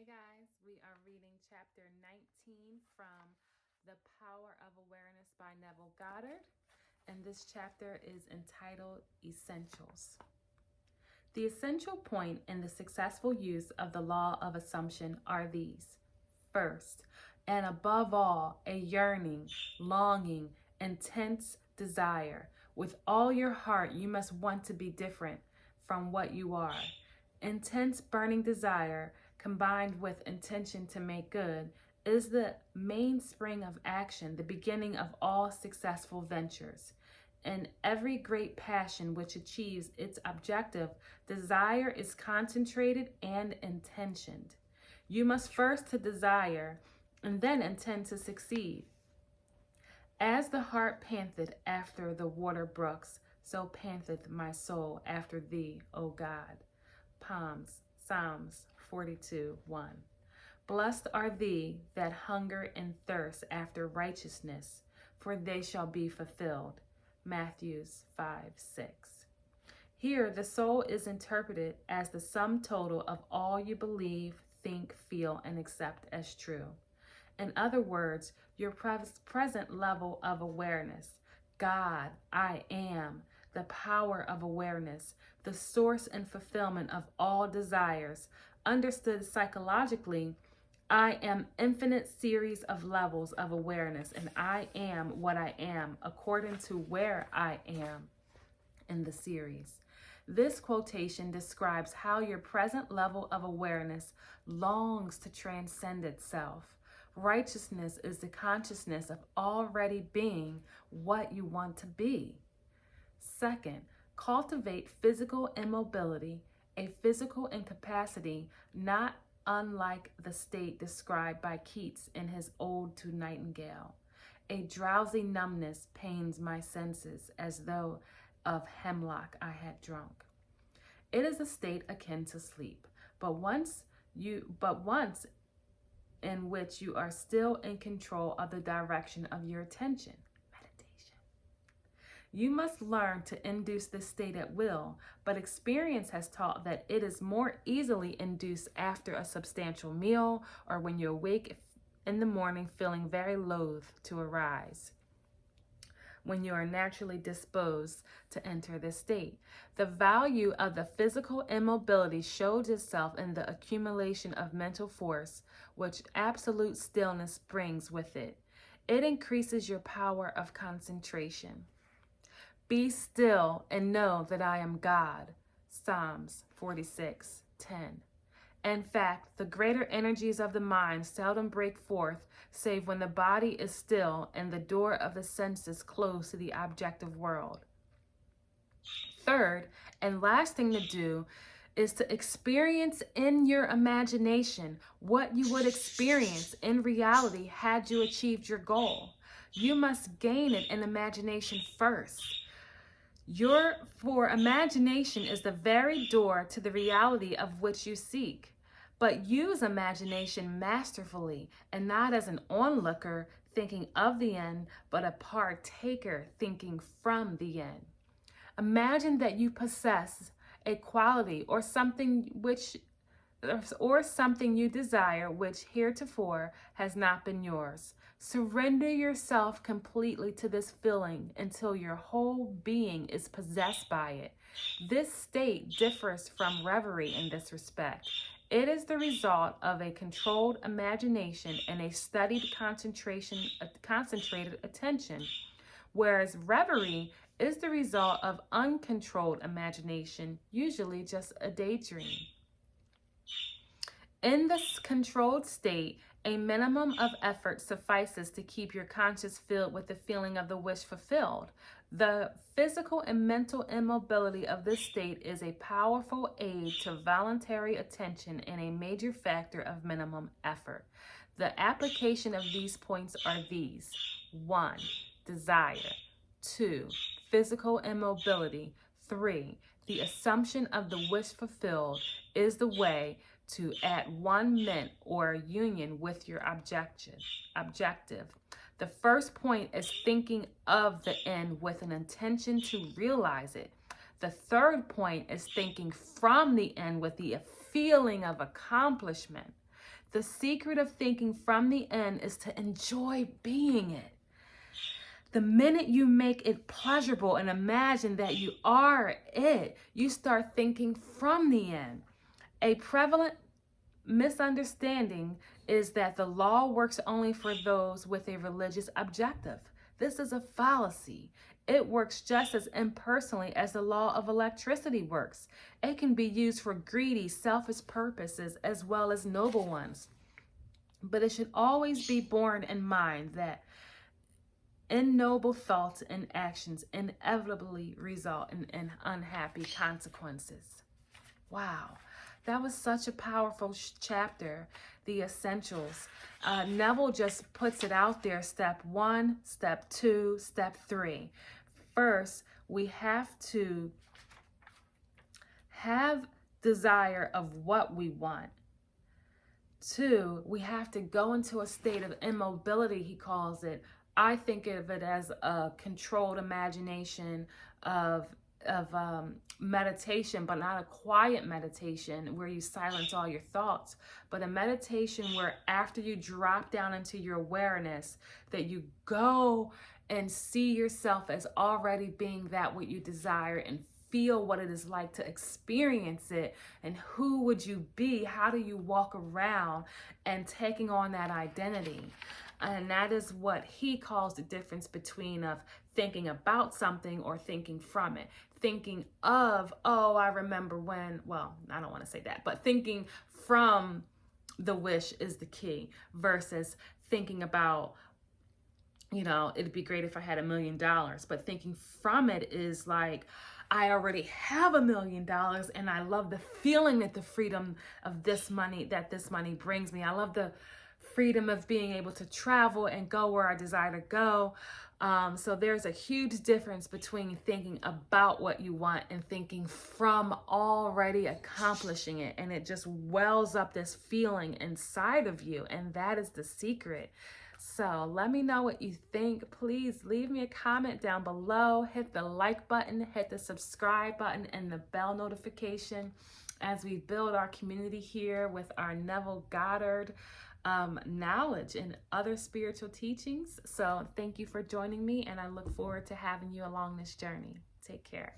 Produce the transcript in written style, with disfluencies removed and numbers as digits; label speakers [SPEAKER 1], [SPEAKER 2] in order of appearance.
[SPEAKER 1] guys, we are reading chapter 19 from The Power of Awareness by Neville Goddard, and this chapter is entitled Essentials. The essential point in the successful use of the law of assumption are these. First, and above all, a yearning, longing, intense desire. With all your heart, you must want to be different from what you are. Intense burning desire combined with intention to make good is the mainspring of action, the beginning of all successful ventures. In every great passion which achieves its objective, desire is concentrated and intentioned. You must first to desire and then intend to succeed. As the hart panteth after the water brooks, so panteth my soul after thee, O God. Psalms 42:1. Blessed are they that hunger and thirst after righteousness, for they shall be fulfilled. Matthew 5:6. Here, the soul is interpreted as the sum total of all you believe, think, feel, and accept as true. In other words, your present level of awareness. God, I am, the power of awareness, the source and fulfillment of all desires. Understood psychologically, I am infinite series of levels of awareness, and I am what I am according to where I am in the series. This quotation describes how your present level of awareness longs to transcend itself. Righteousness is the consciousness of already being what you want to be. Second, cultivate physical immobility, a physical incapacity not unlike the state described by Keats in his Ode to Nightingale. A drowsy numbness pains my senses as though of hemlock I had drunk. It is a state akin to sleep, but once in which you are still in control of the direction of your attention. Meditation. You must learn to induce this state at will, but experience has taught that it is more easily induced after a substantial meal or when you awake in the morning feeling very loath to arise, when you are naturally disposed to enter this state. The value of the physical immobility shows itself in the accumulation of mental force, which absolute stillness brings with it. It increases your power of concentration. Be still and know that I am God. Psalms 46:10. In fact, the greater energies of the mind seldom break forth, save when the body is still and the door of the senses closed to the objective world. Third, and last thing to do, is to experience in your imagination what you would experience in reality had you achieved your goal. You must gain it in imagination first. For imagination is the very door to the reality of which you seek. But use imagination masterfully and not as an onlooker thinking of the end, but a partaker thinking from the end. Imagine that you possess a quality or something you desire which heretofore has not been yours. Surrender yourself completely to this feeling until your whole being is possessed by it. This state differs from reverie in this respect. It is the result of a controlled imagination and a studied concentrated attention, whereas reverie is the result of uncontrolled imagination, usually just a daydream. In this controlled state, a minimum of effort suffices to keep your conscience filled with the feeling of the wish fulfilled. The physical and mental immobility of this state is a powerful aid to voluntary attention and a major factor of minimum effort. The application of these points are these. 1. Desire. 2. Physical immobility. 3. The assumption of the wish fulfilled is the way to at one mint or union with your objective. The first point is thinking of the end with an intention to realize it. The third point is thinking from the end with the feeling of accomplishment. The secret of thinking from the end is to enjoy being it. The minute you make it pleasurable and imagine that you are it, you start thinking from the end. A prevalent misunderstanding is that the law works only for those with a religious objective. This is a fallacy. It works just as impersonally as the law of electricity works. It can be used for greedy, selfish purposes as well as noble ones. But it should always be borne in mind that ignoble thoughts and actions inevitably result in unhappy consequences. Wow, that was such a powerful chapter, the essentials. Neville just puts it out there, step 1, step 2, step 3. First, we have to have desire of what we want. 2, we have to go into a state of immobility, he calls it. I think of it as a controlled imagination of meditation, but not a quiet meditation where you silence all your thoughts, but a meditation where after you drop down into your awareness, that you go and see yourself as already being that what you desire and feel what it is like to experience it. And who would you be? How do you walk around and taking on that identity? And that is what he calls the difference between of thinking about something or thinking from it. Thinking of, oh, I remember when, well, I don't want to say that, but thinking from the wish is the key versus thinking about, you know, it'd be great if I had $1 million, but thinking from it is like, I already have $1 million and I love the feeling that the freedom of this money, that this money brings me. I love the freedom of being able to travel and go where I desire to go. So there's a huge difference between thinking about what you want and thinking from already accomplishing it. And it just wells up this feeling inside of you. And that is the secret. So let me know what you think. Please leave me a comment down below. Hit the like button, hit the subscribe button, and the bell notification as we build our community here with our Neville Goddard knowledge and other spiritual teachings. So thank you for joining me, and I look forward to having you along this journey. Take care.